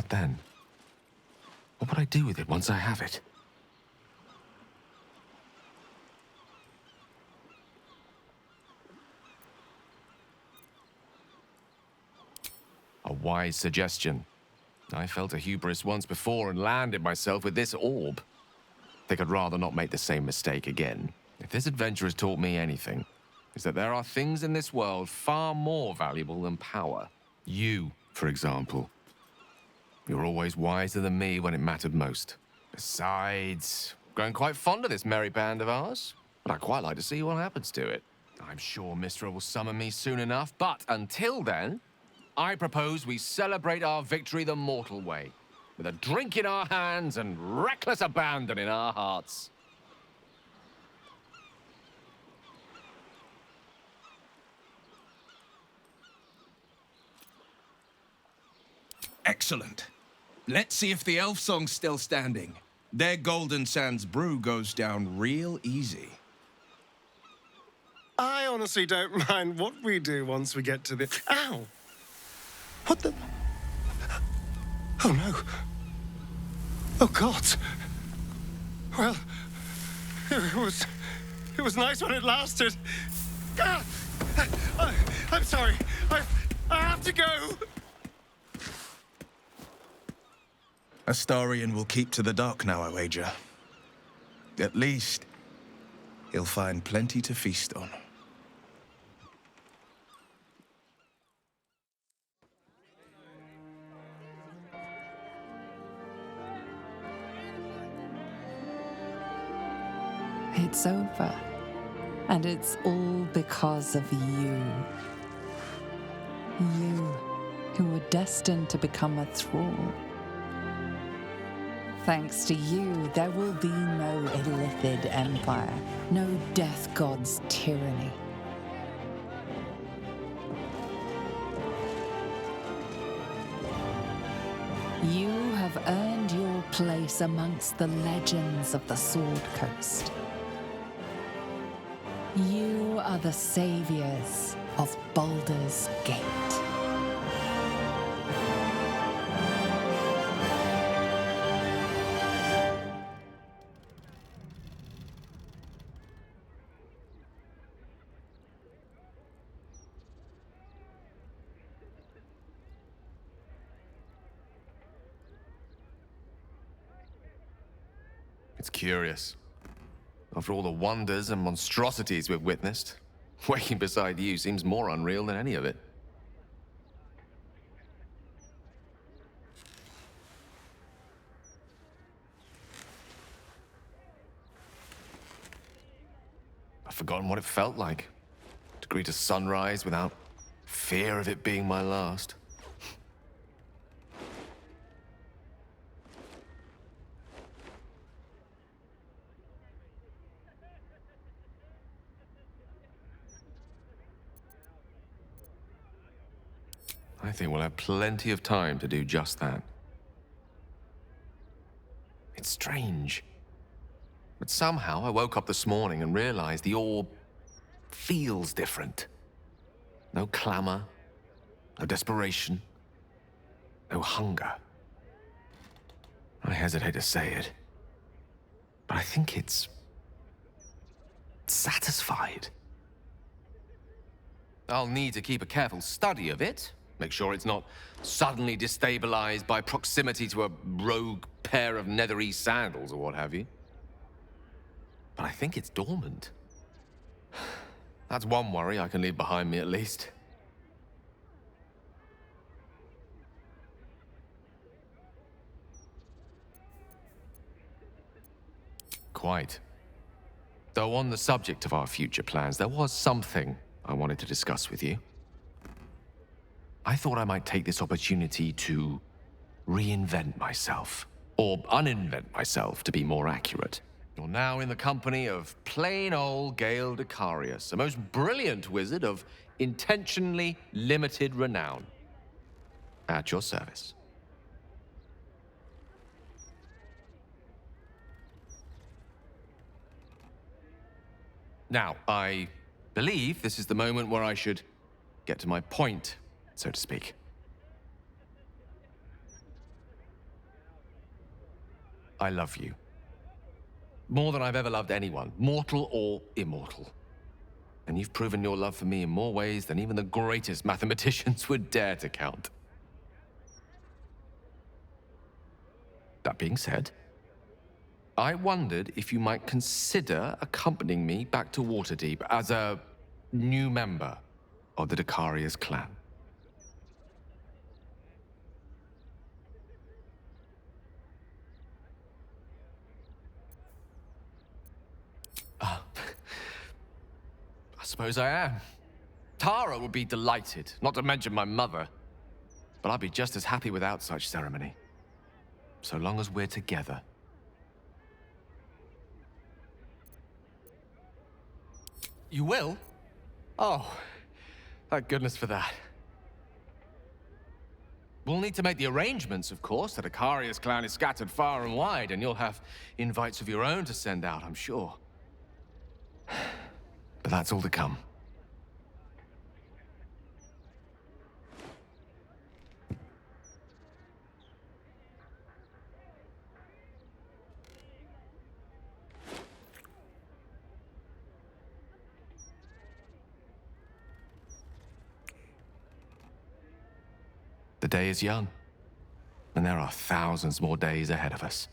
What then? What would I do with it once I have it? A wise suggestion. I felt a hubris once before and landed myself with this orb. Think I'd rather not make the same mistake again. If this adventure has taught me anything, it's that there are things in this world far more valuable than power. You, for example. You're always wiser than me when it mattered most. Besides, I'm growing quite fond of this merry band of ours, but I'd quite like to see what happens to it. I'm sure Mistra will summon me soon enough, but until then, I propose we celebrate our victory the mortal way, with a drink in our hands and reckless abandon in our hearts. Excellent. Let's see if the elf song's still standing. Their Golden Sands brew goes down real easy. I honestly don't mind what we do once we get to the... Ow! What the... Oh, no. Oh, God. Well, it was nice when it lasted. Ah! I'm sorry. I have to go. Astarion will keep to the dark now, I wager. At least, he'll find plenty to feast on. It's over. And it's all because of you. You, who were destined to become a thrall. Thanks to you, there will be no Illithid empire, no death god's tyranny. You have earned your place amongst the legends of the Sword Coast. You are the saviors of Baldur's Gate. It's curious. After all the wonders and monstrosities we've witnessed, waking beside you seems more unreal than any of it. I've forgotten what it felt like to greet a sunrise without fear of it being my last. I think we'll have plenty of time to do just that. It's strange. But somehow I woke up this morning and realized the orb feels different. No clamor, no desperation, no hunger. I hesitate to say it, but I think it's satisfied. I'll need to keep a careful study of it. Make sure it's not suddenly destabilized by proximity to a rogue pair of nethery sandals or what have you. But I think it's dormant. That's one worry I can leave behind me at least. Quite. Though on the subject of our future plans, there was something I wanted to discuss with you. I thought I might take this opportunity to reinvent myself, or uninvent myself, to be more accurate. You're now in the company of plain old Gale a most brilliant wizard of intentionally limited renown. At your service. Now, I believe this is the moment where I should get to my point, so to speak. I love you. More than I've ever loved anyone, mortal or immortal. And you've proven your love for me in more ways than even the greatest mathematicians would dare to count. That being said, I wondered if you might consider accompanying me back to Waterdeep as a new member of the Dakaria's clan. I suppose I am. Tara would be delighted, not to mention my mother. But I'd be just as happy without such ceremony. So long as we're together. You will? Oh, thank goodness for that. We'll need to make the arrangements, of course. The Dakaria's clan is scattered far and wide, and you'll have invites of your own to send out, I'm sure. But that's all to come. The day is young, and there are thousands more days ahead of us.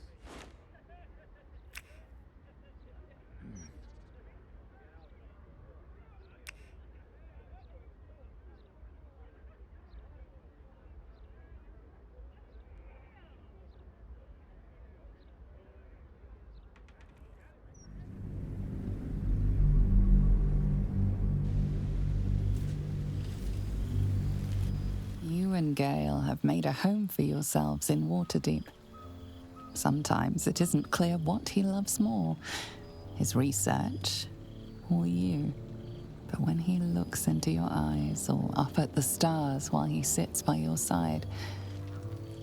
You and Gale have made a home for yourselves in Waterdeep. Sometimes it isn't clear what he loves more, his research or you. But when he looks into your eyes or up at the stars while he sits by your side,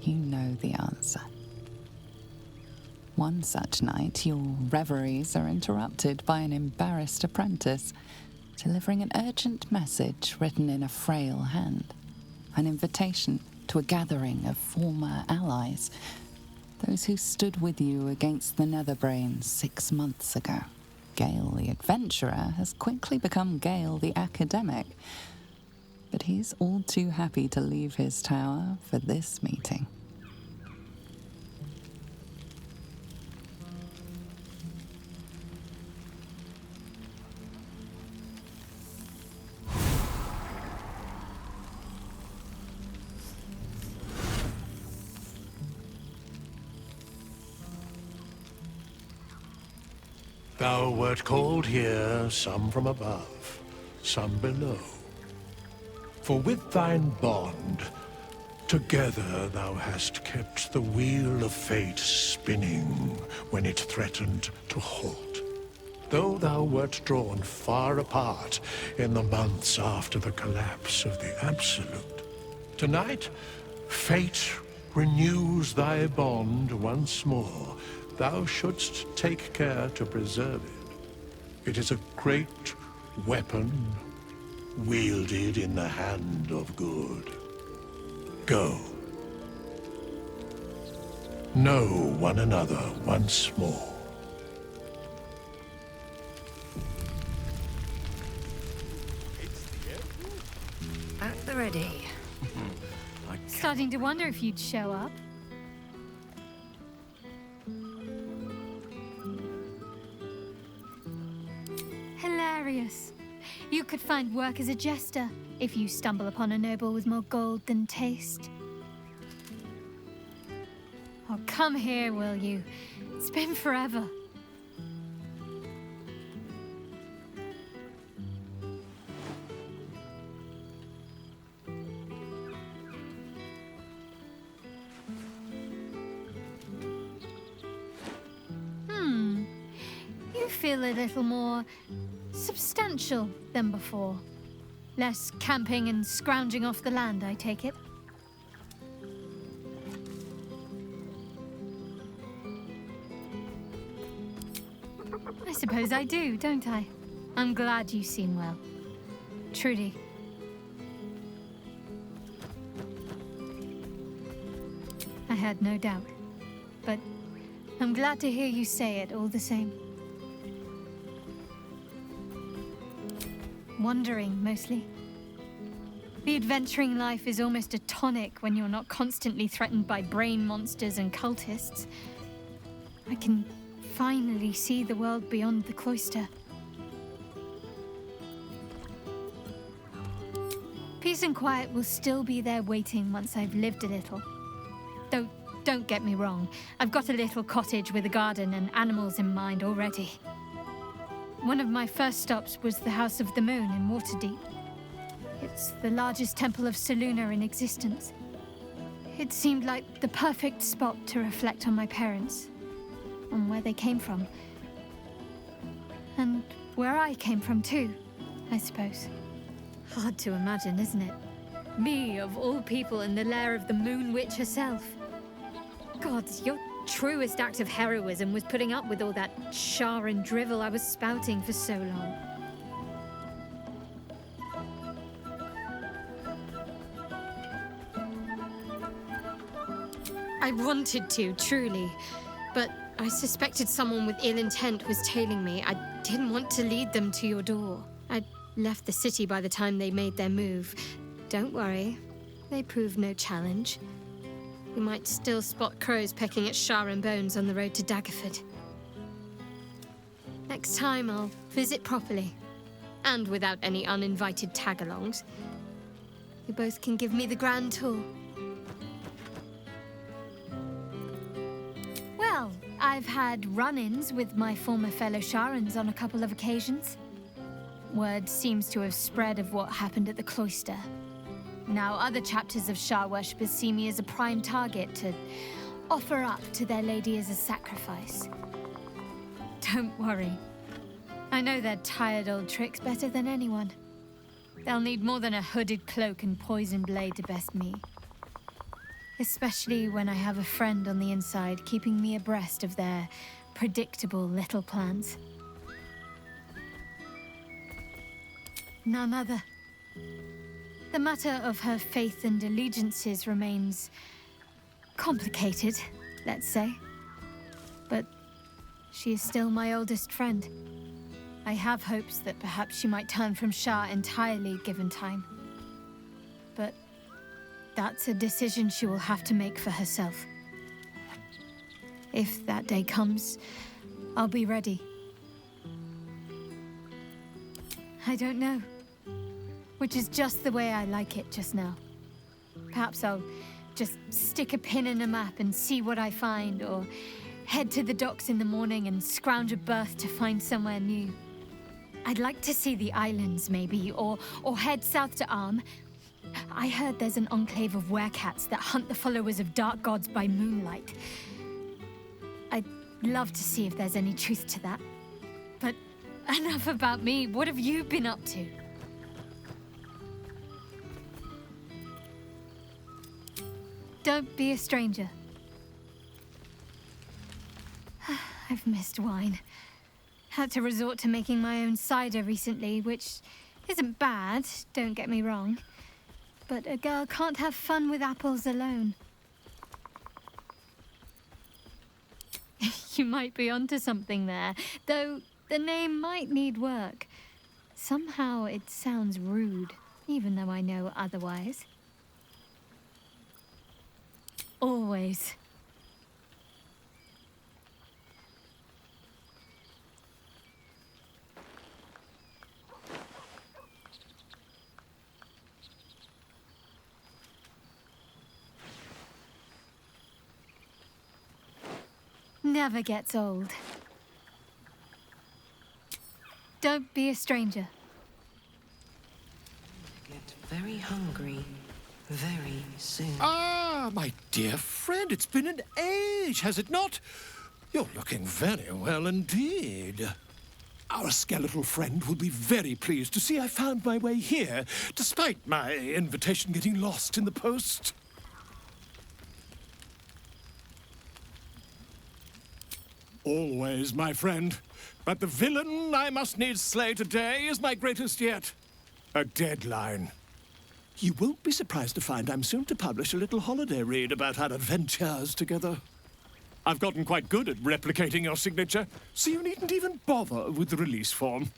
you know the answer. One such night, your reveries are interrupted by an embarrassed apprentice delivering an urgent message written in a frail hand. An invitation to a gathering of former allies, those who stood with you against the Netherbrain 6 months ago. Gale the adventurer has quickly become Gale the academic, but he's all too happy to leave his tower for this meeting. Thou wert called here, some from above, some below. For with thine bond, together thou hast kept the wheel of fate spinning when it threatened to halt. Though thou wert drawn far apart in the months after the collapse of the Absolute, tonight, fate renews thy bond once more. Thou shouldst take care to preserve it. It is a great weapon, wielded in the hand of good. Go. Know one another once more. At the ready. Starting to wonder if you'd show up. Hilarious. You could find work as a jester if you stumble upon a noble with more gold than taste. Oh, come here, will you? It's been forever. You feel a little more substantial than before. Less camping and scrounging off the land, I take it. I suppose I do, don't I? I'm glad you seem well. Trudy. I had no doubt. But I'm glad to hear you say it all the same. Wandering, mostly. The adventuring life is almost a tonic when you're not constantly threatened by brain monsters and cultists. I can finally see the world beyond the cloister. Peace and quiet will still be there waiting once I've lived a little. Though, don't get me wrong, I've got a little cottage with a garden and animals in mind already. One of my first stops was the House of the Moon in Waterdeep. It's the largest temple of Selûne in existence. It seemed like the perfect spot to reflect on my parents, on where they came from. And where I came from too, I suppose. Hard to imagine, isn't it? Me, of all people, in the lair of the Moon Witch herself. God, your truest act of heroism was putting up with all that char and drivel I was spouting for so long. I wanted to, truly, but I suspected someone with ill intent was tailing me. I didn't want to lead them to your door. I'd left the city by the time they made their move. Don't worry, they proved no challenge. You might still spot crows pecking at Shar and Bones on the road to Daggerford. Next time I'll visit properly, and without any uninvited tag-alongs. You both can give me the grand tour. Well, I've had run-ins with my former fellow Sharans on a couple of occasions. Word seems to have spread of what happened at the cloister. Now other chapters of Shar worshippers see me as a prime target to offer up to their lady as a sacrifice. Don't worry. I know their tired old tricks better than anyone. They'll need more than a hooded cloak and poison blade to best me. Especially when I have a friend on the inside keeping me abreast of their predictable little plans. None other. The matter of her faith and allegiances remains complicated, let's say. But she is still my oldest friend. I have hopes that perhaps she might turn from Shar entirely given time. But that's a decision she will have to make for herself. If that day comes, I'll be ready. I don't know. Which is just the way I like it just now. Perhaps I'll just stick a pin in a map and see what I find, or head to the docks in the morning and scrounge a berth to find somewhere new. I'd like to see the islands, maybe, or head south to Arm. I heard there's an enclave of werecats that hunt the followers of dark gods by moonlight. I'd love to see if there's any truth to that. But enough about me. What have you been up to? Don't be a stranger. I've missed wine. Had to resort to making my own cider recently, which isn't bad, don't get me wrong. But a girl can't have fun with apples alone. You might be onto something there, though the name might need work. Somehow it sounds rude, even though I know otherwise. Always. Never gets old. Don't be a stranger. Get very hungry very soon. Ah, my dear friend, it's been an age, has it not? You're looking very well indeed. Our skeletal friend will be very pleased to see I found my way here, despite my invitation getting lost in the post. Always, my friend. But the villain I must needs slay today is my greatest yet. A deadline. You won't be surprised to find I'm soon to publish a little holiday read about our adventures together. I've gotten quite good at replicating your signature, so you needn't even bother with the release form.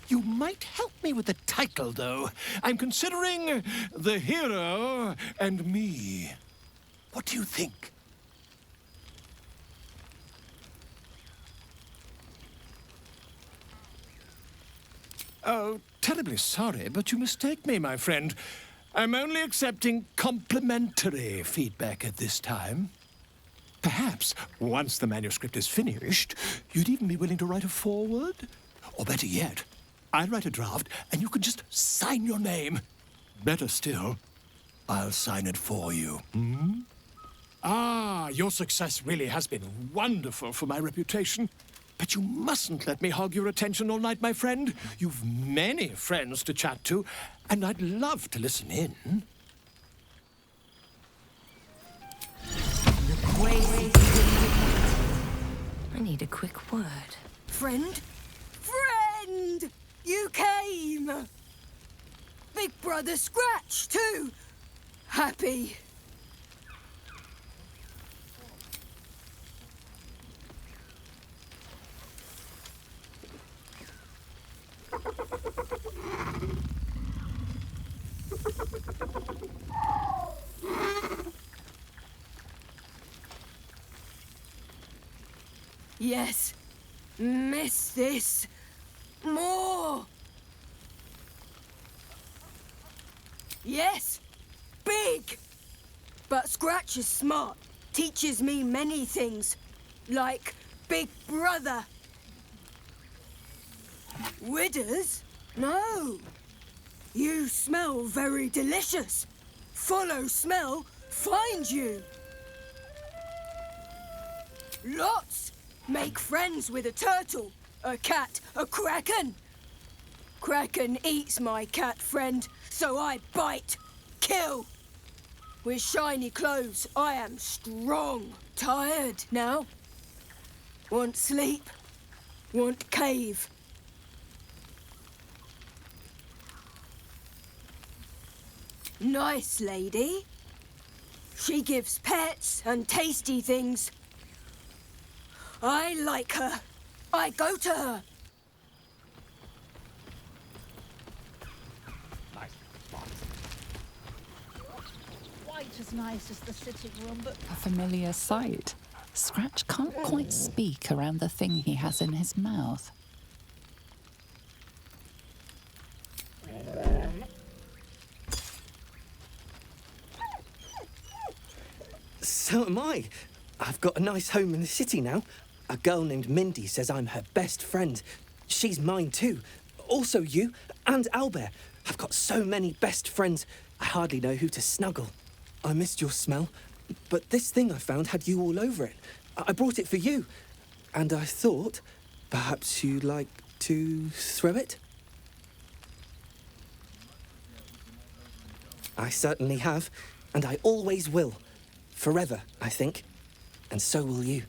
You might help me with the title, though. I'm considering The Hero and Me. What do you think? Oh, terribly sorry, but you mistake me, my friend. I'm only accepting complimentary feedback at this time. Perhaps, once the manuscript is finished, you'd even be willing to write a foreword? Or better yet, I'll write a draft and you can just sign your name. Better still, I'll sign it for you. Hmm? Ah, your success really has been wonderful for my reputation. But you mustn't let me hog your attention all night, my friend. You've many friends to chat to, and I'd love to listen in. I need a quick word. Friend? Friend! You came! Big Brother Scratch, too! Happy. Yes. Miss this. More. Yes. Big. But Scratch is smart. Teaches me many things. Like Big Brother. Withers? No. You smell very delicious. Follow smell, find you. Lots. Make friends with a turtle, a cat, a kraken. Kraken eats my cat friend, so I bite, kill. With shiny clothes, I am strong. Tired now. Want sleep, want cave. Nice lady. She gives pets and tasty things. I like her. I go to her. Quite as nice as the sitting room, but A familiar sight. Scratch can't quite speak around the thing he has in his mouth. So am I. I've got a nice home in the city now. A girl named Mindy says I'm her best friend. She's mine too. Also you and Albert. I've got so many best friends, I hardly know who to snuggle. I missed your smell, but this thing I found had you all over it. I brought it for you. And I thought, perhaps you'd like to throw it? I certainly have, and I always will. Forever, I think. And so will you.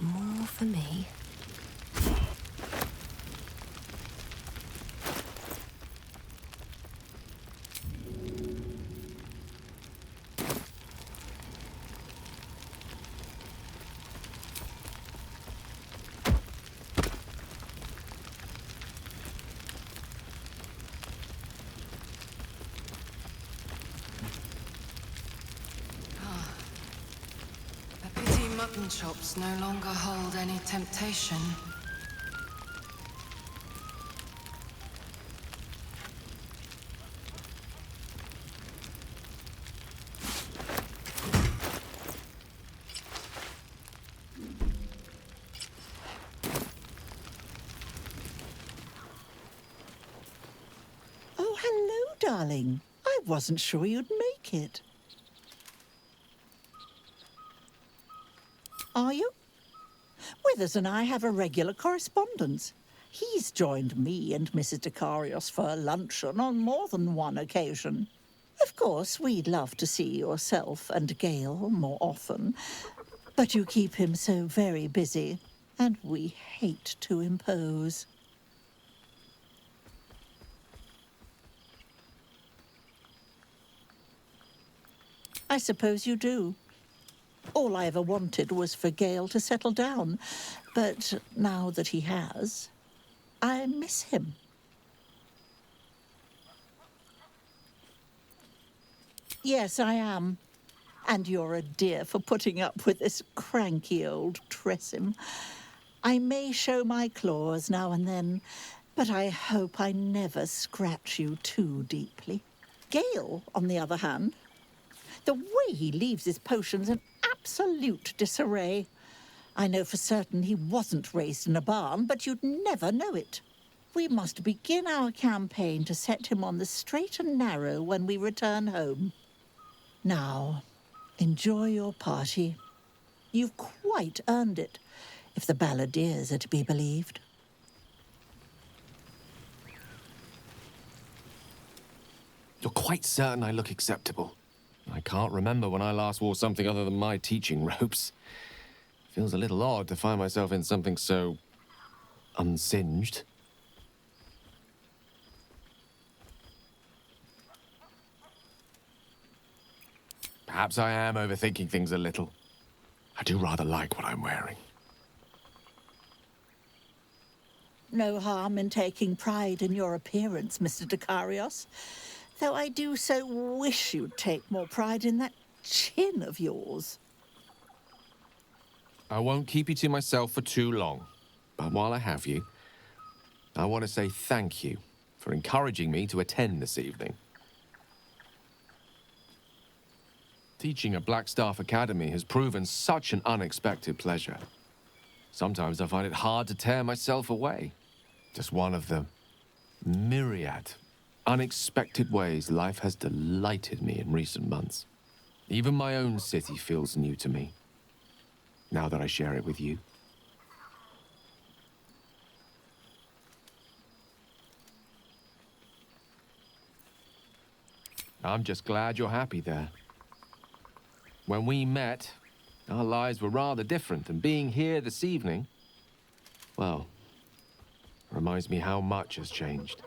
More for me. Mutton chops no longer hold any temptation. oh, hello, darling. I wasn't sure you'd make it. Are you? Withers and I have a regular correspondence. He's joined me and Mrs. Decarios for a luncheon on more than one occasion. Of course, we'd love to see yourself and Gale more often. But you keep him so very busy, and we hate to impose. I suppose you do. All I ever wanted was for Gale to settle down, but now that he has, I miss him. Yes, I am. And you're a dear for putting up with this cranky old Tressim. I may show my claws now and then, but I hope I never scratch you too deeply. Gale, on the other hand, the way he leaves his potions in absolute disarray. I know for certain he wasn't raised in a barn, but you'd never know it. We must begin our campaign to set him on the straight and narrow when we return home. Now, enjoy your party. You've quite earned it, if the balladeers are to be believed. You're quite certain I look acceptable? I can't remember when I last wore something other than my teaching robes. Feels a little odd to find myself in something so unsinged. Perhaps I am overthinking things a little. I do rather like what I'm wearing. No harm in taking pride in your appearance, Mr. Dekarios. Though I do so wish you'd take more pride in that chin of yours. I won't keep you to myself for too long. But while I have you, I want to say thank you for encouraging me to attend this evening. Teaching at Blackstaff Academy has proven such an unexpected pleasure. Sometimes I find it hard to tear myself away. Just one of the myriad unexpected ways life has delighted me in recent months. Even my own city feels new to me, now that I share it with you. I'm just glad you're happy there. When we met, our lives were rather different, and being here this evening, well, reminds me how much has changed.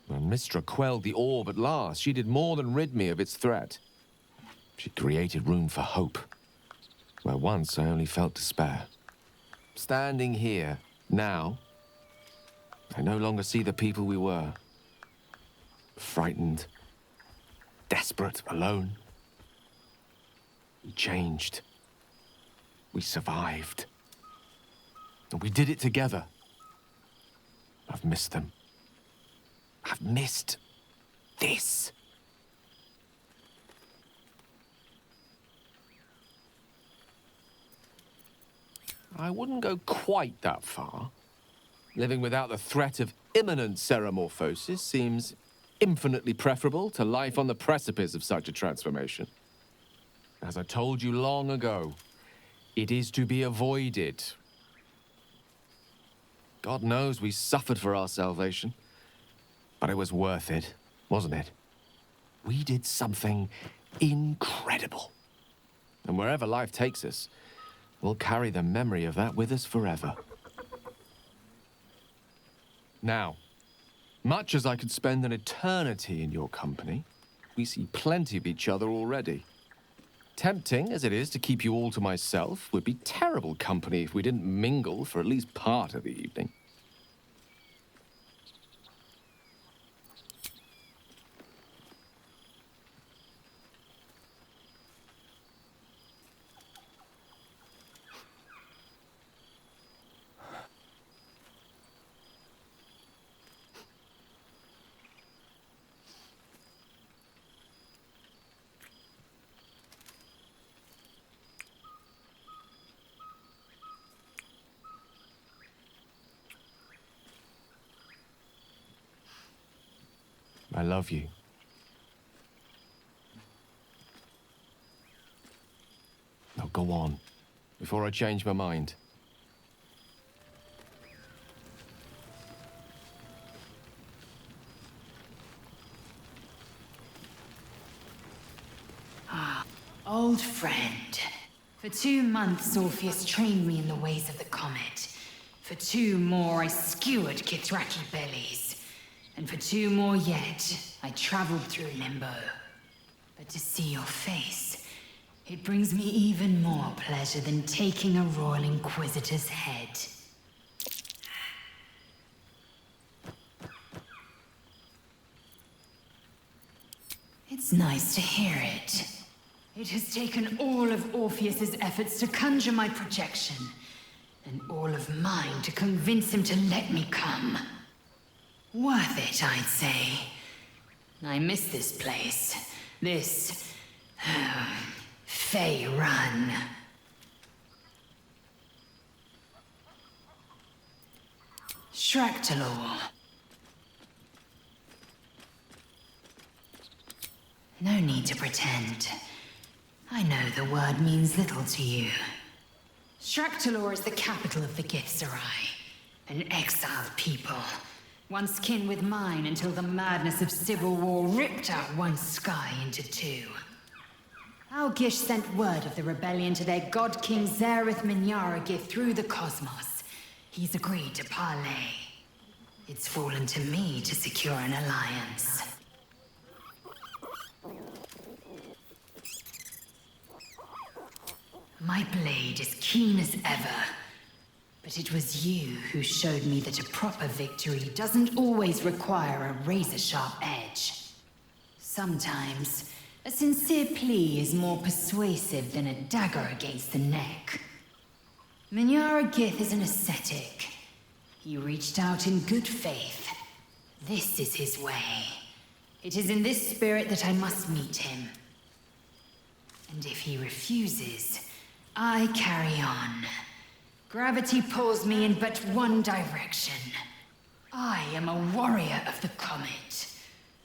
When Mystra quelled the orb at last, she did more than rid me of its threat. She created room for hope, where once I only felt despair. Standing here, now, I no longer see the people we were. Frightened, desperate, alone. We changed. We survived. And we did it together. I've missed them. I've missed this. I wouldn't go quite that far. Living without the threat of imminent ceremorphosis seems infinitely preferable to life on the precipice of such a transformation. As I told you long ago, it is to be avoided. God knows we suffered for our salvation, but it was worth it, wasn't it? We did something incredible. And wherever life takes us, we'll carry the memory of that with us forever. Now, much as I could spend an eternity in your company, we see plenty of each other already. Tempting as it is to keep you all to myself, would be terrible company if we didn't mingle for at least part of the evening. I love you. Now go on, before I change my mind. Old friend. For 2 months, Orpheus trained me in the ways of the comet. For 2 more, I skewered Kithraki bellies. And for 2 more yet, I traveled through Limbo. But to see your face, it brings me even more pleasure than taking a Royal Inquisitor's head. It's nice to hear it. It has taken all of Orpheus's efforts to conjure my projection, and all of mine to convince him to let me come. Worth it, I'd say. I miss this place. This... Fey Run. Shractalor. No need to pretend. I know the word means little to you. Shractalor is the capital of the Githzerai, an exiled people, once kin with mine until the madness of civil war ripped out one sky into 2. Algish sent word of the rebellion to their god king Zareth Minyaragith through the cosmos. He's agreed to parley. It's fallen to me to secure an alliance. My blade is keen as ever, but it was you who showed me that a proper victory doesn't always require a razor-sharp edge. Sometimes, a sincere plea is more persuasive than a dagger against the neck. Minyaragith is an ascetic. He reached out in good faith. This is his way. It is in this spirit that I must meet him. And if he refuses, I carry on. Gravity pulls me in but one direction. I am a warrior of the comet.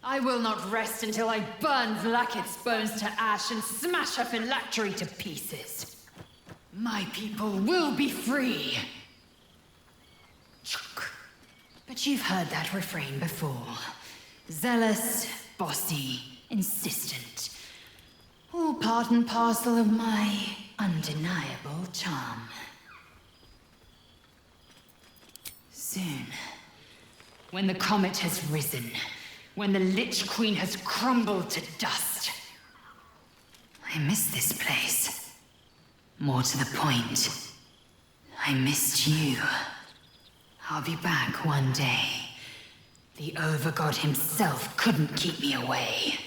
I will not rest until I burn Vlaakith's bones to ash and smash her phylactery to pieces. My people will be free. But you've heard that refrain before. Zealous, bossy, insistent. All part and parcel of my undeniable charm. Soon, when the comet has risen, when the Lich Queen has crumbled to dust, I miss this place. More to the point, I missed you. I'll be back one day. The Overgod himself couldn't keep me away.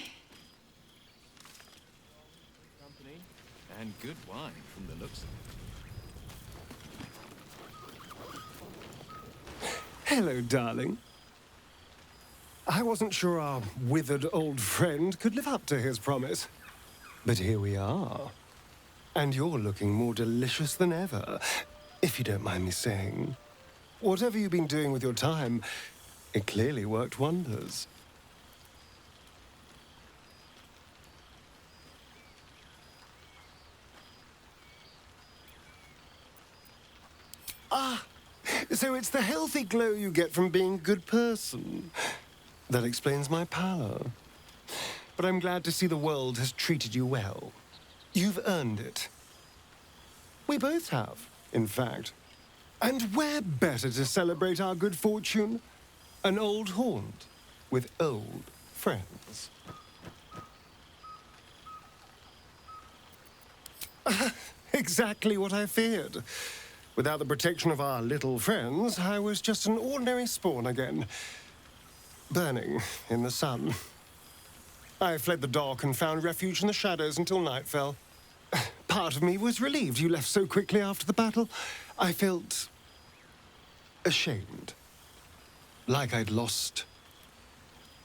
And good wine from the looks of it. Hello, darling. I wasn't sure our withered old friend could live up to his promise. But here we are. And you're looking more delicious than ever, if you don't mind me saying. Whatever you've been doing with your time, it clearly worked wonders. Ah, so it's the healthy glow you get from being a good person. That explains my pallor. But I'm glad to see the world has treated you well. You've earned it. We both have, in fact. And where better to celebrate our good fortune? An old haunt with old friends. Exactly what I feared. Without the protection of our little friends, I was just an ordinary spawn again. Burning in the sun. I fled the dock and found refuge in the shadows until night fell. Part of me was relieved you left so quickly after the battle. I felt ashamed. Like I'd lost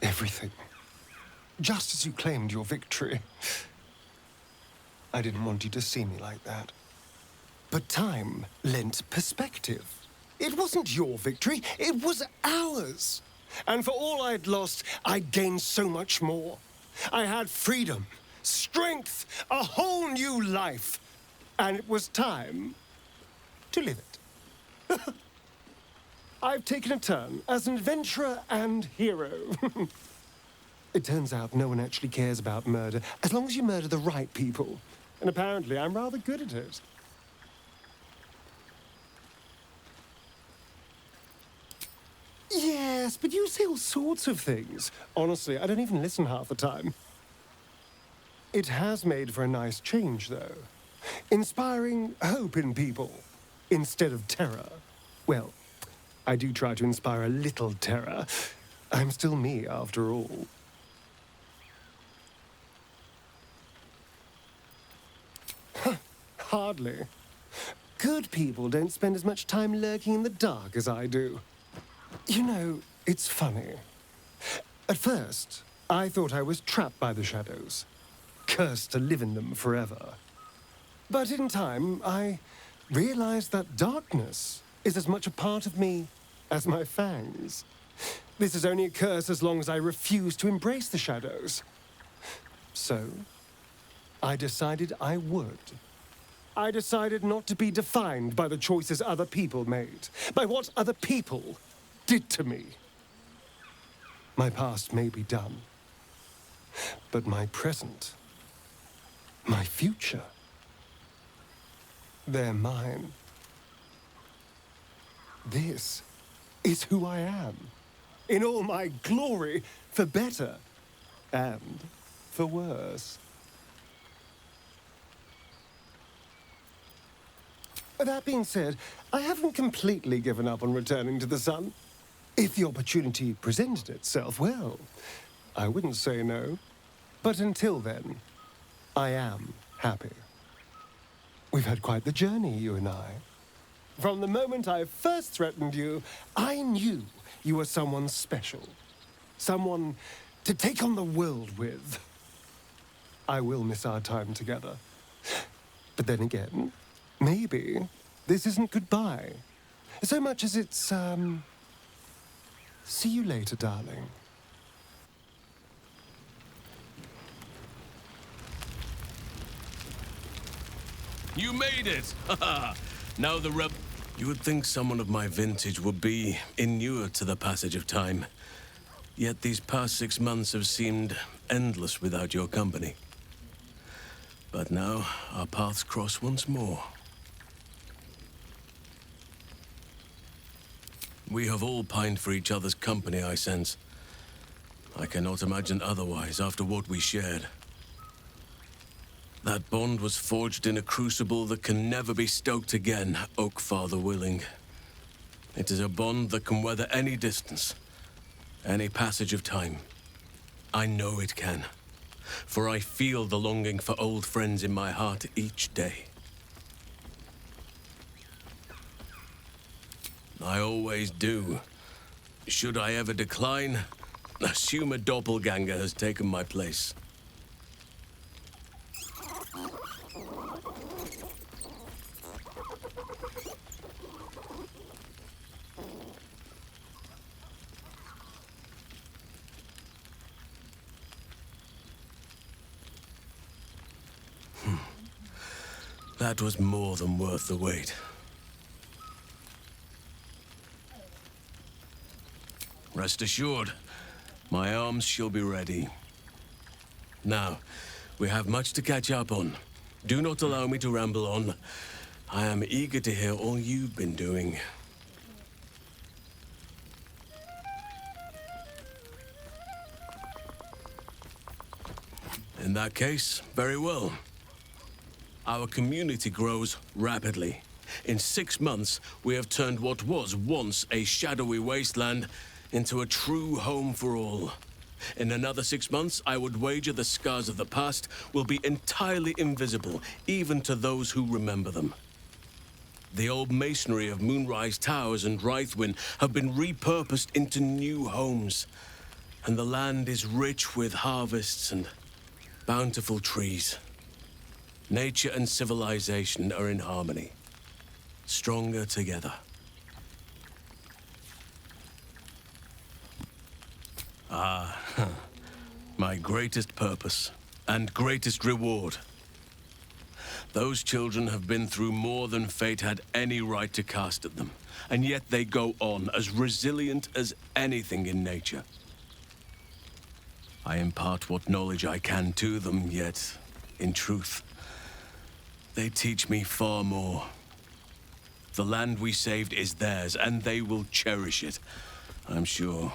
everything. Just as you claimed your victory. I didn't want you to see me like that. But time lent perspective. It wasn't your victory, it was ours. And for all I'd lost, I'd gained so much more. I had freedom, strength, a whole new life. And it was time to live it. I've taken a turn as an adventurer and hero. It turns out no one actually cares about murder, as long as you murder the right people. and apparently I'm rather good at it. Yes, but you say all sorts of things. Honestly, I don't even listen half the time. It has made for a nice change, though. Inspiring hope in people instead of terror. Well, I do try to inspire a little terror. I'm still me, after all. Hardly. Good people don't spend as much time lurking in the dark as I do. You know, it's funny. At first, I thought I was trapped by the shadows, cursed to live in them forever. But in time, I realized that darkness is as much a part of me as my fangs. This is only a curse as long as I refuse to embrace the shadows. So, I decided I would. I decided not to be defined by the choices other people made, by what other people did to me. My past may be done, but my present, my future, they're mine. This is who I am, in all my glory, for better and for worse. That being said, I haven't completely given up on returning to the sun. If the opportunity presented itself, well, I wouldn't say no. But until then, I am happy. We've had quite the journey, you and I. From the moment I first threatened you, I knew you were someone special. Someone to take on the world with. I will miss our time together. But then again, maybe this isn't goodbye. So much as it's, see you later, darling. You made it! Now the reb... You would think someone of my vintage would be inured to the passage of time. Yet these past 6 months have seemed endless without your company. But now, our paths cross once more. We have all pined for each other's company, I sense. I cannot imagine otherwise after what we shared. That bond was forged in a crucible that can never be stoked again, Oak Father willing. It is a bond that can weather any distance, any passage of time. I know it can, for I feel the longing for old friends in my heart each day. I always do. Should I ever decline, assume a doppelganger has taken my place. That was more than worth the wait. Rest assured, my arms shall be ready. Now, we have much to catch up on. Do not allow me to ramble on. I am eager to hear all you've been doing. In that case, very well. Our community grows rapidly. In 6 months, we have turned what was once a shadowy wasteland into a true home for all. In another 6 months, I would wager the scars of the past will be entirely invisible, even to those who remember them. The old masonry of Moonrise Towers and Rythwin have been repurposed into new homes, and the land is rich with harvests and bountiful trees. Nature and civilization are in harmony, stronger together. My greatest purpose and greatest reward. Those children have been through more than fate had any right to cast at them, and yet they go on as resilient as anything in nature. I impart what knowledge I can to them, yet, in truth, They teach me far more. The land we saved is theirs, and they will cherish it, I'm sure.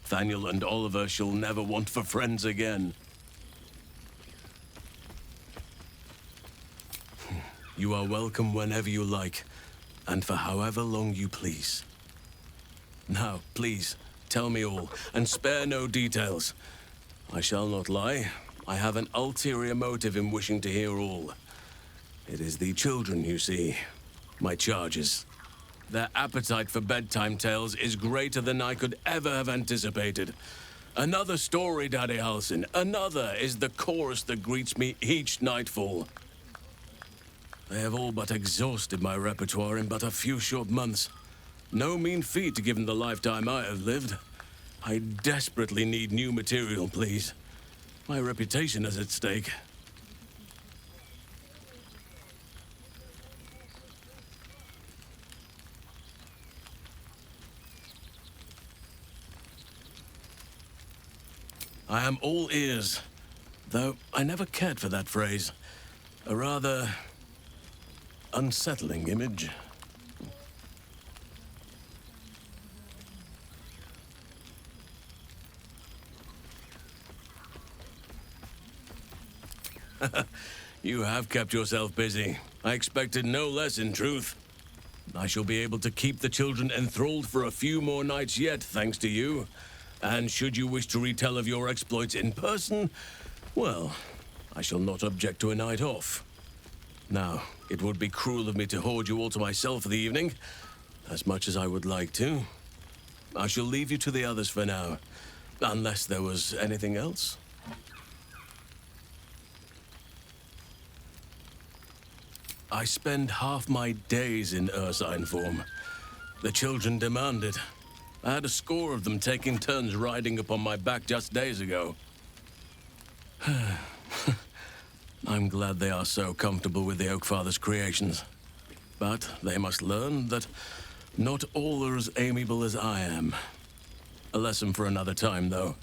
Thaniel and Oliver shall never want for friends again. You are welcome whenever you like, and for however long you please. Now, please, tell me all, and spare no details. I shall not lie. I have an ulterior motive in wishing to hear all. It is the children, you see, my charges. Their appetite for bedtime tales is greater than I could ever have anticipated. Another story, Daddy Halsin. Another is the chorus that greets me each nightfall. They have all but exhausted my repertoire in but a few short months. No mean feat given the lifetime I have lived. I desperately need new material, please. My reputation is at stake. I am all ears, though I never cared for that phrase. A rather unsettling image. You have kept yourself busy. I expected no less, in truth. I shall be able to keep the children enthralled for a few more nights yet, thanks to you. And should you wish to retell of your exploits in person, well, I shall not object to a night off. Now, it would be cruel of me to hoard you all to myself for the evening, as much as I would like to. I shall leave you to the others for now, unless there was anything else. I spend half my days in ursine form. The children demand it. I had a score of them taking turns riding upon my back just days ago. I'm glad they are so comfortable with the Oakfather's creations. But they must learn that not all are as amiable as I am. A lesson for another time, though.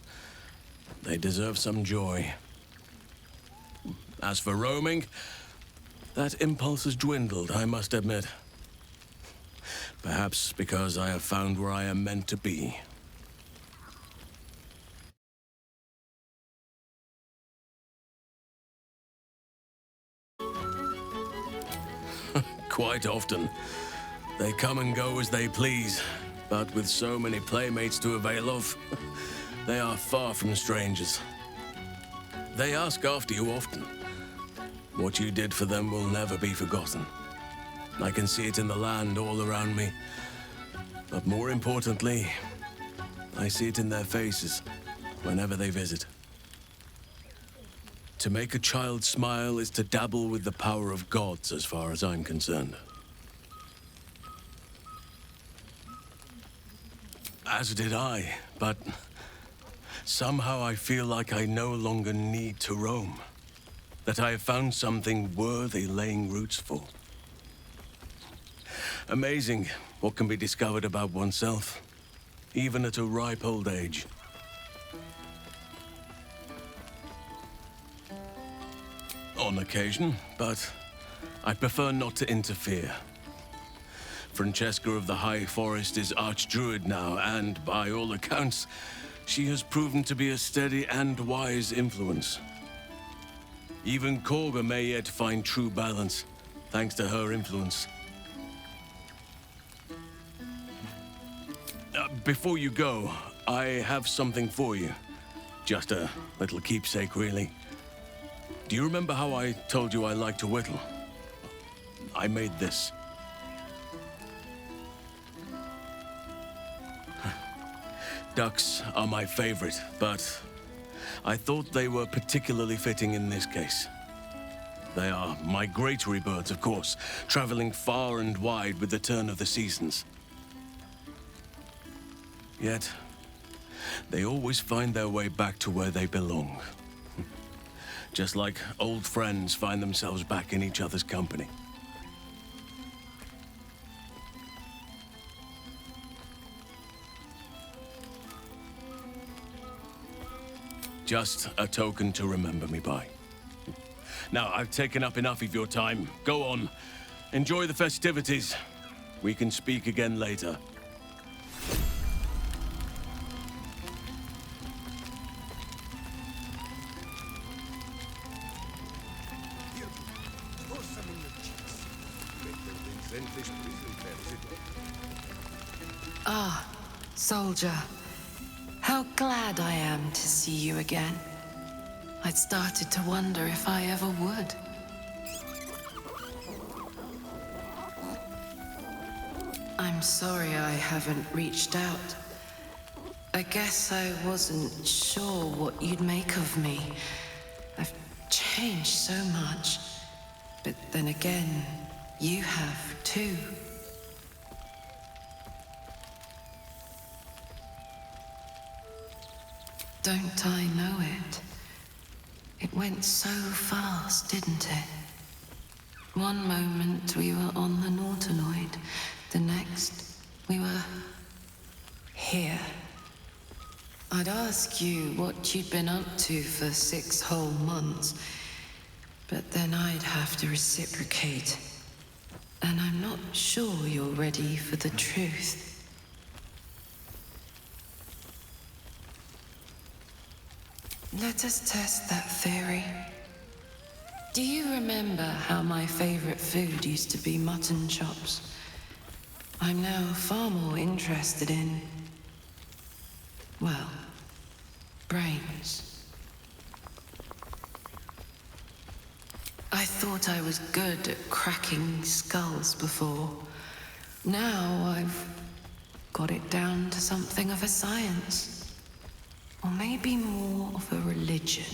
They deserve some joy. As for roaming, that impulse has dwindled, I must admit. Perhaps because I have found where I am meant to be. Quite often. They come and go as they please, but with so many playmates to avail of, they are far from strangers. They ask after you often. What you did for them will never be forgotten. I can see it in the land all around me. But more importantly, I see it in their faces whenever they visit. To make a child smile is to dabble with the power of gods, as far as I'm concerned. As did I, but somehow I feel like I no longer need to roam. That I have found something worthy laying roots for. Amazing what can be discovered about oneself, even at a ripe old age. On occasion, but I prefer not to interfere. Francesca of the High Forest is Archdruid now, and by all accounts, she has proven to be a steady and wise influence. Even Korga may yet find true balance, thanks to her influence. Before you go, I have something for you. Just a little keepsake, really. Do you remember how I told you I like to whittle? I made this. Ducks are my favorite, but I thought they were particularly fitting in this case. They are migratory birds, of course, traveling far and wide with the turn of the seasons. Yet, they always find their way back to where they belong. Just like old friends find themselves back in each other's company. Just a token to remember me by. Now, I've taken up enough of your time. Go on. Enjoy the festivities. We can speak again later. Ah, soldier. How glad I am to see you again. I'd started to wonder if I ever would. I'm sorry I haven't reached out. I guess I wasn't sure what you'd make of me. I've changed so much. But then again, you have too. Don't I know it? It went so fast, didn't it? One moment we were on the Nautinoid, the next we were here. I'd ask you what you'd been up to for 6 whole months, but then I'd have to reciprocate. And I'm not sure you're ready for the truth. Let us test that theory. Do you remember how my favorite food used to be mutton chops? I'm now far more interested in, well, brains. I thought I was good at cracking skulls before. Now I've got it down to something of a science. Or maybe more of a religion.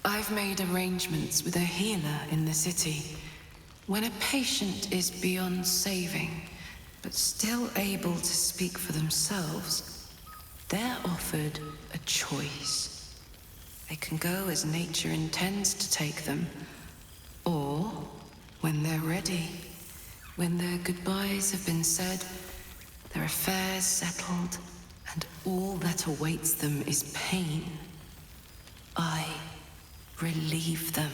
I've made arrangements with a healer in the city. When a patient is beyond saving, but still able to speak for themselves, they're offered a choice. They can go as nature intends to take them, or when they're ready, when their goodbyes have been said, their affairs settled, and all that awaits them is pain, I relieve them.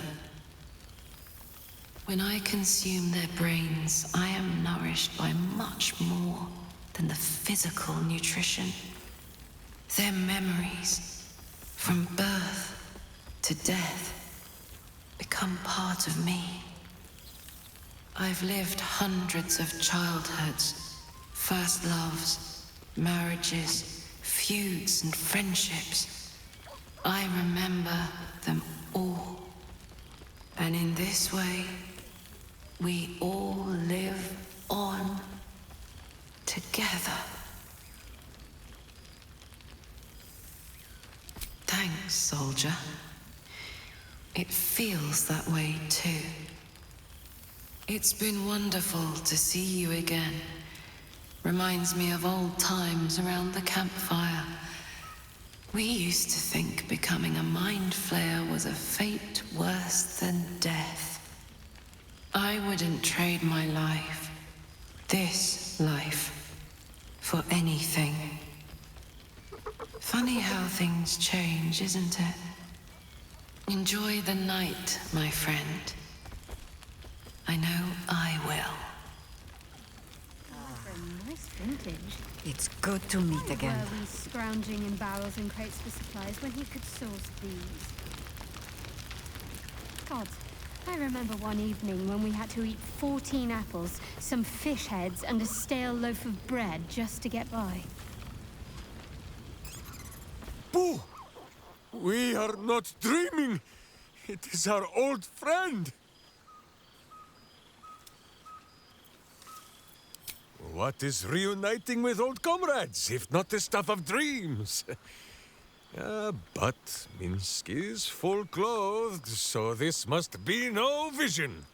When I consume their brains, I am nourished by much more than the physical nutrition. Their memories, from birth to death, become part of me. I've lived hundreds of childhoods, first loves, marriages, feuds, and friendships. I remember them all. And in this way, we all live on together. Thanks, soldier. It feels that way too. It's been wonderful to see you again. Reminds me of old times around the campfire. We used to think becoming a mind flayer was a fate worse than death. I wouldn't trade my life, this life, for anything. Funny how things change, isn't it? Enjoy the night, my friend. I know I will. Nice vintage. It's good to meet again. Were we scrounging in barrels and crates for supplies when he could source these? God, I remember one evening when we had to eat 14 apples, some fish heads, and a stale loaf of bread just to get by. Boo! We are not dreaming. It is our old friend. What is reuniting with old comrades, if not the stuff of dreams? But Minsk is full-clothed, so this must be no vision.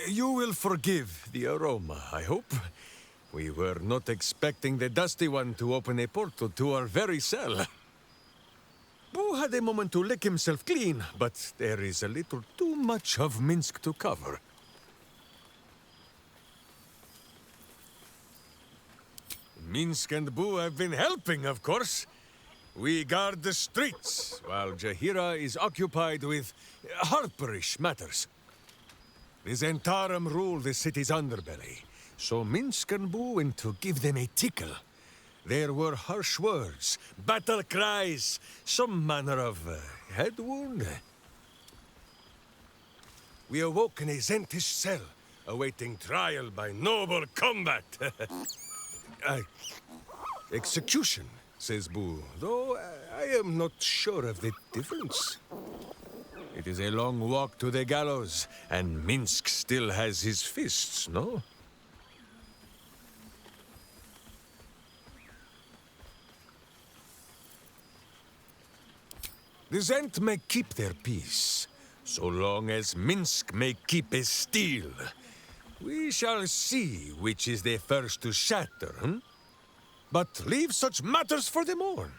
You will forgive the aroma, I hope. We were not expecting the Dusty One to open a portal to our very cell. Boo had a moment to lick himself clean, but there is a little too much of Minsk to cover. Minsk and Boo have been helping, of course. We guard the streets, while Jahira is occupied with harperish matters. The Zentarum rule the city's underbelly, so Minsk and Boo went to give them a tickle. There were harsh words, battle cries, some manner of head wound. We awoke in a Zentish cell, awaiting trial by noble combat. Execution, says Boo, though I am not sure of the difference. It is a long walk to the gallows, and Minsk still has his fists, no? The Zent may keep their peace, so long as Minsk may keep his steel. We shall see which is the first to shatter, But leave such matters for the morn.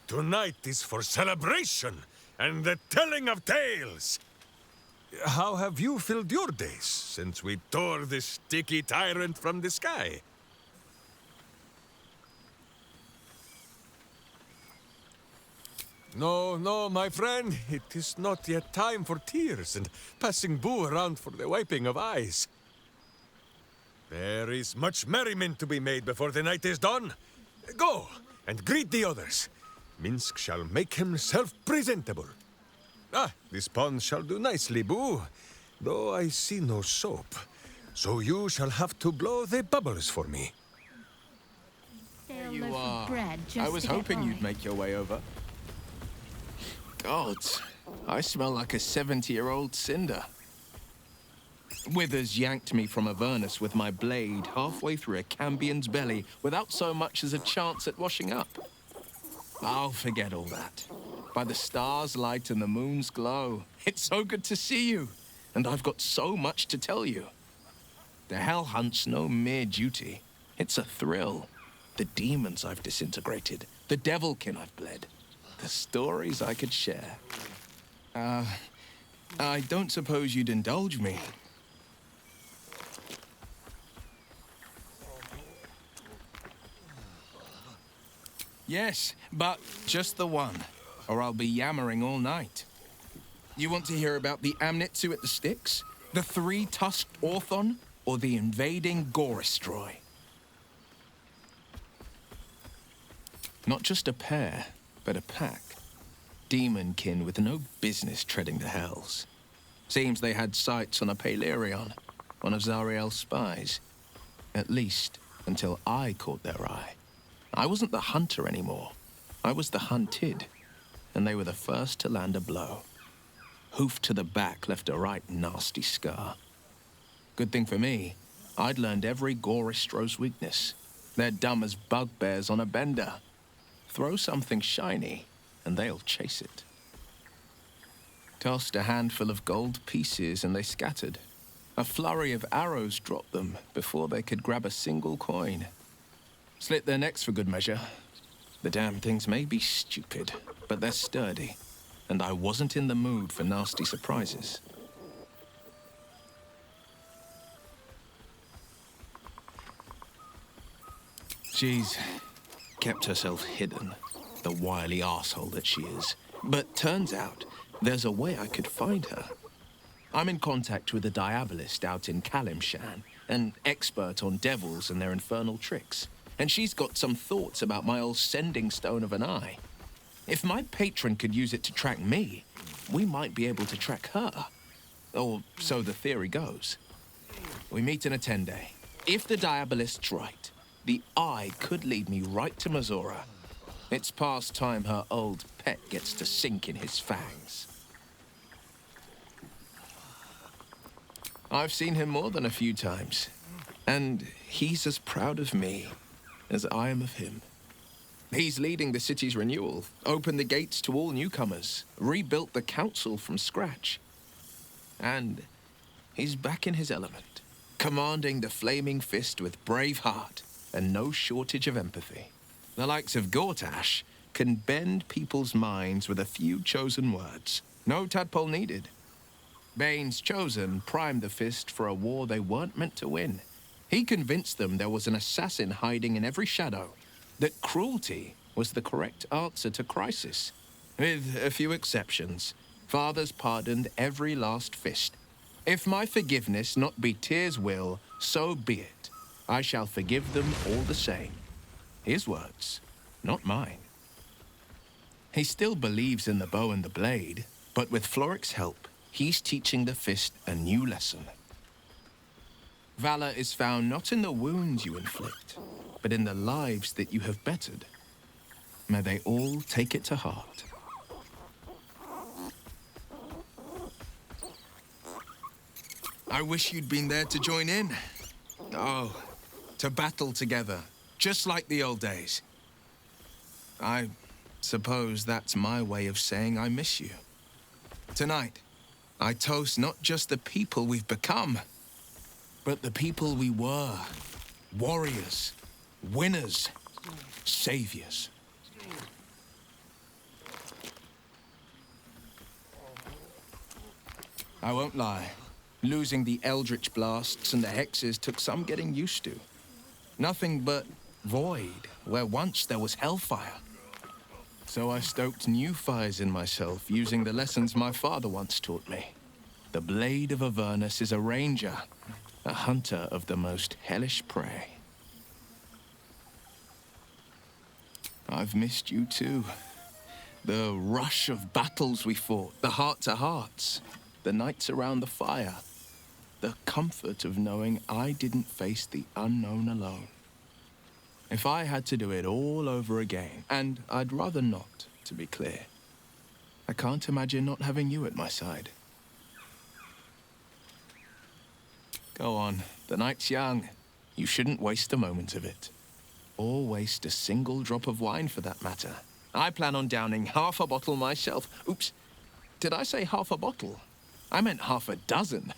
Tonight is for celebration and the telling of tales. How have you filled your days since we tore this sticky tyrant from the sky? No, no, my friend. It is not yet time for tears and passing Boo around for the wiping of eyes. There is much merriment to be made before the night is done. Go and greet the others. Minsk shall make himself presentable. This pond shall do nicely, Boo, though I see no soap. So you shall have to blow the bubbles for me. There you are. I was hoping you'd make your way over. God, I smell like a 70-year-old cinder. Withers yanked me from Avernus with my blade halfway through a Cambion's belly without so much as a chance at washing up. I'll forget all that. By the stars' light and the moon's glow, it's so good to see you, and I've got so much to tell you. The Hell Hunt's no mere duty. It's a thrill. The demons I've disintegrated, the devilkin I've bled, the stories I could share. I don't suppose you'd indulge me. Yes, but just the one, or I'll be yammering all night. You want to hear about the Amnitsu at the Styx, the three-tusked Orthon, or the invading Goristroy? Not just a pair, but a pack. Demonkin with no business treading the hells. Seems they had sights on a Palerion, one of Zariel's spies. At least, until I caught their eye. I wasn't the hunter anymore. I was the hunted, and they were the first to land a blow. Hoof to the back left a right nasty scar. Good thing for me, I'd learned every Goristro's weakness. They're dumb as bugbears on a bender. Throw something shiny, and they'll chase it. Tossed a handful of gold pieces, and they scattered. A flurry of arrows dropped them before they could grab a single coin. Slit their necks for good measure. The damn things may be stupid, but they're sturdy, and I wasn't in the mood for nasty surprises. She's kept herself hidden, the wily arsehole that she is. But turns out there's a way I could find her. I'm in contact with a diabolist out in Kalimshan, an expert on devils and their infernal tricks. And she's got some thoughts about my old sending stone of an eye. If my patron could use it to track me, we might be able to track her. Or so the theory goes. We meet in a 10-day. If the diabolist's right, the eye could lead me right to Mazora. It's past time her old pet gets to sink in his fangs. I've seen him more than a few times, and he's as proud of me as I am of him. He's leading the city's renewal, opened the gates to all newcomers, rebuilt the council from scratch. And he's back in his element, commanding the flaming fist with brave heart and no shortage of empathy. The likes of Gortash can bend people's minds with a few chosen words. No tadpole needed. Bane's Chosen primed the fist for a war they weren't meant to win. He convinced them there was an assassin hiding in every shadow, that cruelty was the correct answer to crisis. With a few exceptions, fathers pardoned every last fist. If my forgiveness not be Tyr's will, so be it. I shall forgive them all the same. His words, not mine. He still believes in the bow and the blade, but with Floric's help, he's teaching the fist a new lesson. Valor is found not in the wounds you inflict, but in the lives that you have bettered. May they all take it to heart. I wish you'd been there to join in. Oh, to battle together, just like the old days. I suppose that's my way of saying I miss you. Tonight, I toast not just the people we've become, but the people we were. Warriors, winners, saviors. I won't lie. Losing the eldritch blasts and the hexes took some getting used to. Nothing but void where once there was hellfire. So I stoked new fires in myself using the lessons my father once taught me. The blade of Avernus is a ranger, a hunter of the most hellish prey. I've missed you too. The rush of battles we fought, the heart-to-hearts, the nights around the fire, the comfort of knowing I didn't face the unknown alone. If I had to do it all over again, and I'd rather not, to be clear, I can't imagine not having you at my side. Go on, the night's young. You shouldn't waste a moment of it. Or waste a single drop of wine for that matter. I plan on downing half a bottle myself. Oops, did I say half a bottle? I meant half a dozen.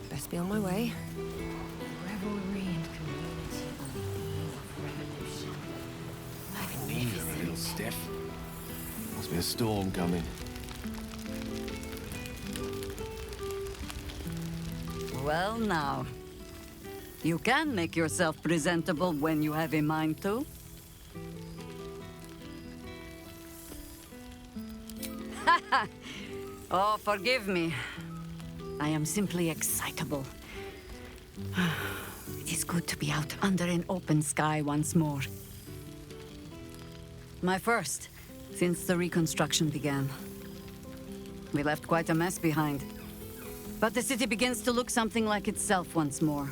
Best be on my way. Revelry and community on the eve of revolution. You're a little stiff. Must be a storm coming. Well, now. You can make yourself presentable when you have a mind to. Oh, forgive me. I am simply excitable. It is good to be out under an open sky once more. My first, since the reconstruction began. We left quite a mess behind. But the city begins to look something like itself once more.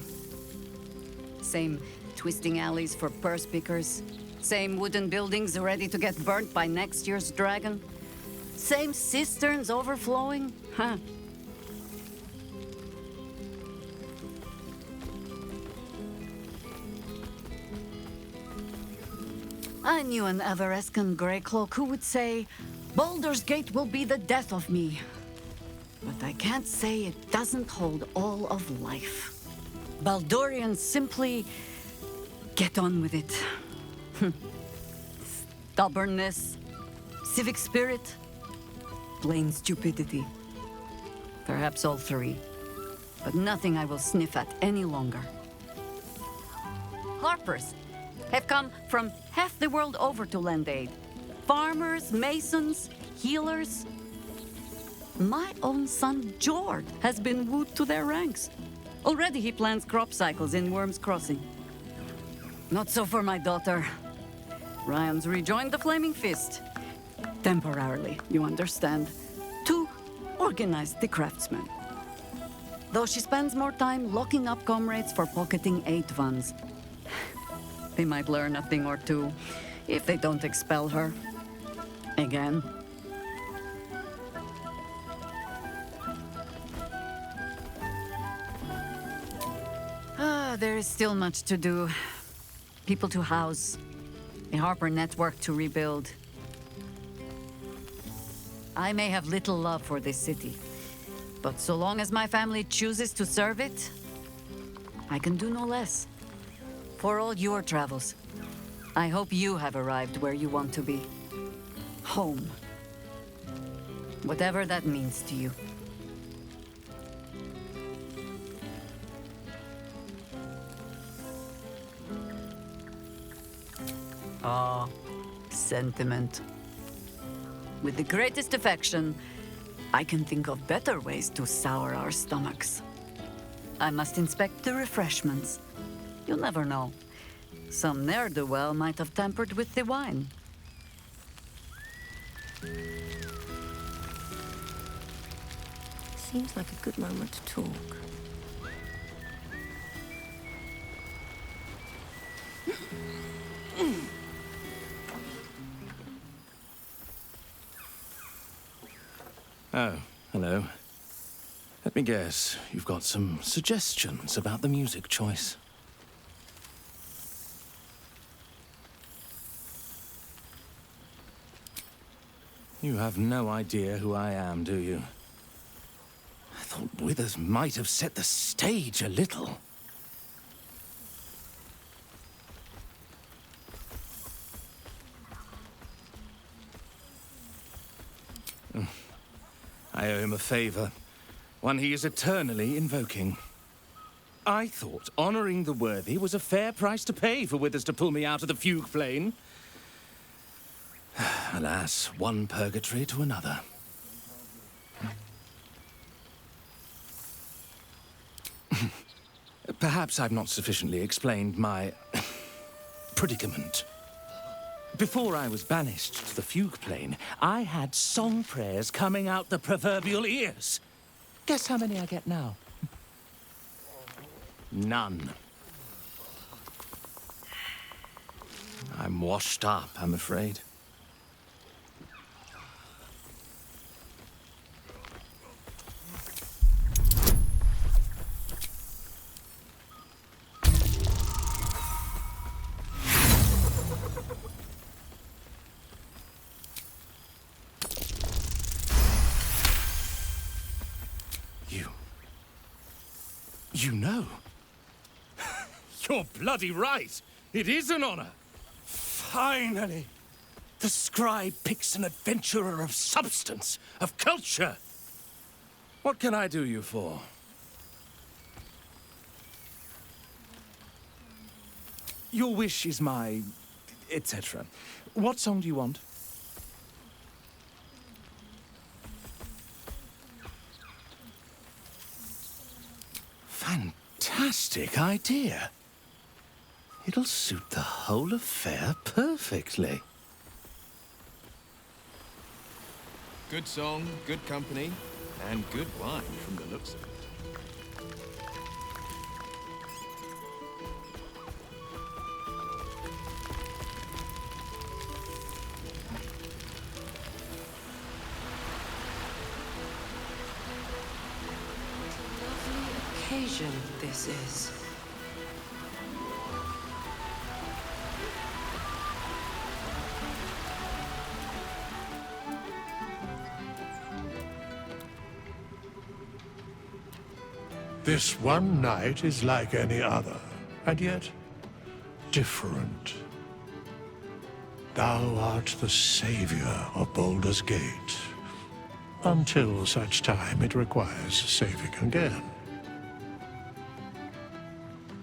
Same twisting alleys for purse pickers. Same wooden buildings ready to get burnt by next year's dragon. Same cisterns overflowing. Huh. I knew an Everescan Greycloak who would say, Baldur's Gate will be the death of me. But I can't say it doesn't hold all of life. Baldurians simply get on with it. Stubbornness, civic spirit, plain stupidity. Perhaps all three, but nothing I will sniff at any longer. Harpers have come from half the world over to lend aid. Farmers, masons, healers. My own son, Jord, has been wooed to their ranks. Already he plans crop cycles in Worm's Crossing. Not so for my daughter. Ryan's rejoined the Flaming Fist. Temporarily, you understand. To organize the craftsmen. Though she spends more time locking up comrades for pocketing aid funds. They might learn a thing or two, if they don't expel her. Again. There is still much to do. People to house. A Harper network to rebuild. I may have little love for this city, but so long as my family chooses to serve it, I can do no less. For all your travels, I hope you have arrived where you want to be. Home. Whatever that means to you. Ah, sentiment. With the greatest affection, I can think of better ways to sour our stomachs. I must inspect the refreshments. You'll never know. Some ne'er-do-well might have tampered with the wine. Seems like a good moment to talk. Oh, hello. Let me guess, you've got some suggestions about the music choice. You have no idea who I am, do you? I thought Withers might have set the stage a little. I owe him a favor, one he is eternally invoking. I thought honoring the worthy was a fair price to pay for Withers to pull me out of the fugue plane. Alas, one purgatory to another. Perhaps I've not sufficiently explained my predicament. Before I was banished to the fugue plane, I had song prayers coming out the proverbial ears. Guess how many I get now? None. I'm washed up, I'm afraid. You know. You're bloody right. It is an honor. Finally. The scribe picks an adventurer of substance, of culture. What can I do you for? Your wish is my... etc. What song do you want? Fantastic idea. It'll suit the whole affair perfectly. Good song, good company, and good wine from the looks of it. Occasion this is. This one night is like any other, and yet different. Thou art the savior of Baldur's Gate, until such time it requires saving again.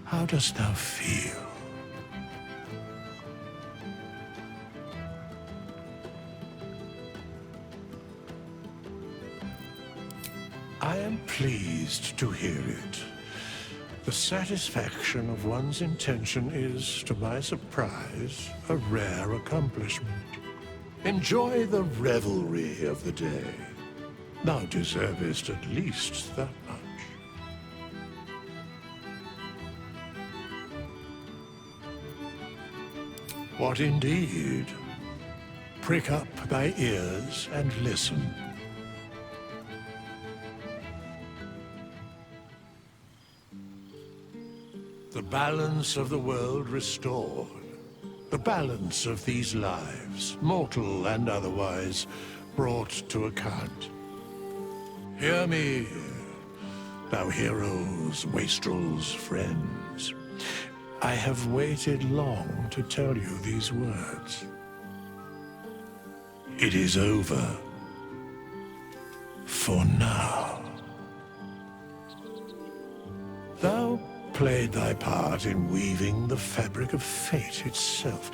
How dost thou feel? I am pleased to hear it. The satisfaction of one's intention is, to my surprise, a rare accomplishment. Enjoy the revelry of the day. Thou deservest at least that much. What indeed? Prick up thy ears and listen. The balance of the world restored. The balance of these lives, mortal and otherwise, brought to account. Hear me, thou heroes, wastrels, friends. I have waited long to tell you these words. It is over. For now. Thou played thy part in weaving the fabric of fate itself.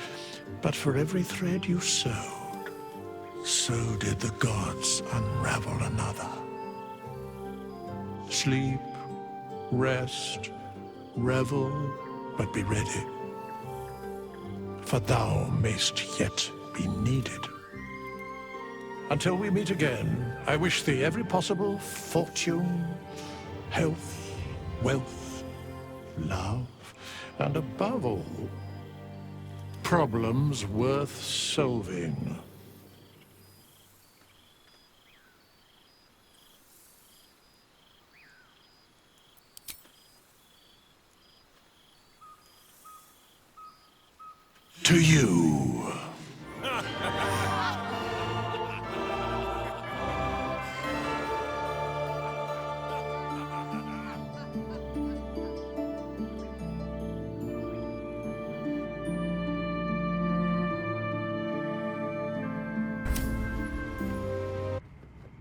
But for every thread you sewed, so did the gods unravel another. Sleep, rest, revel, but be ready. For thou mayst yet be needed. Until we meet again, I wish thee every possible fortune, health, wealth, love, and above all, problems worth solving. To you.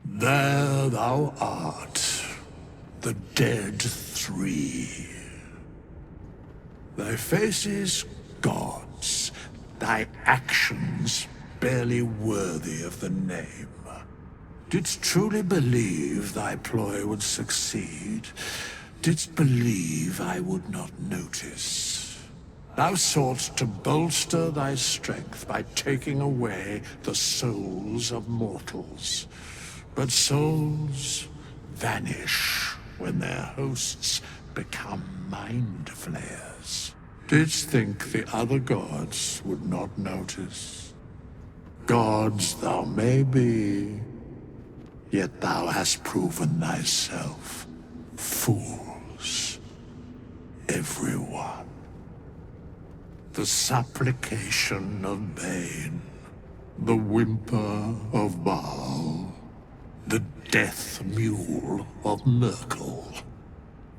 There thou art, the dead three. Thy face is God's, thy actions barely worthy of the name. Didst truly believe thy ploy would succeed? Didst believe I would not notice? Thou soughtst to bolster thy strength by taking away the souls of mortals. But souls vanish when their hosts become mind flayers. Didst think the other gods would not notice? Gods thou may be, yet thou hast proven thyself fools, everyone. The supplication of Bane, the whimper of Baal, the death mule of Merkel.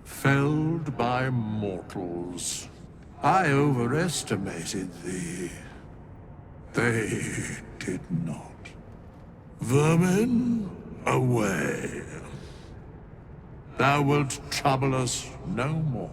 Felled by mortals, I overestimated thee. They did not. Vermin, away. Thou wilt trouble us no more.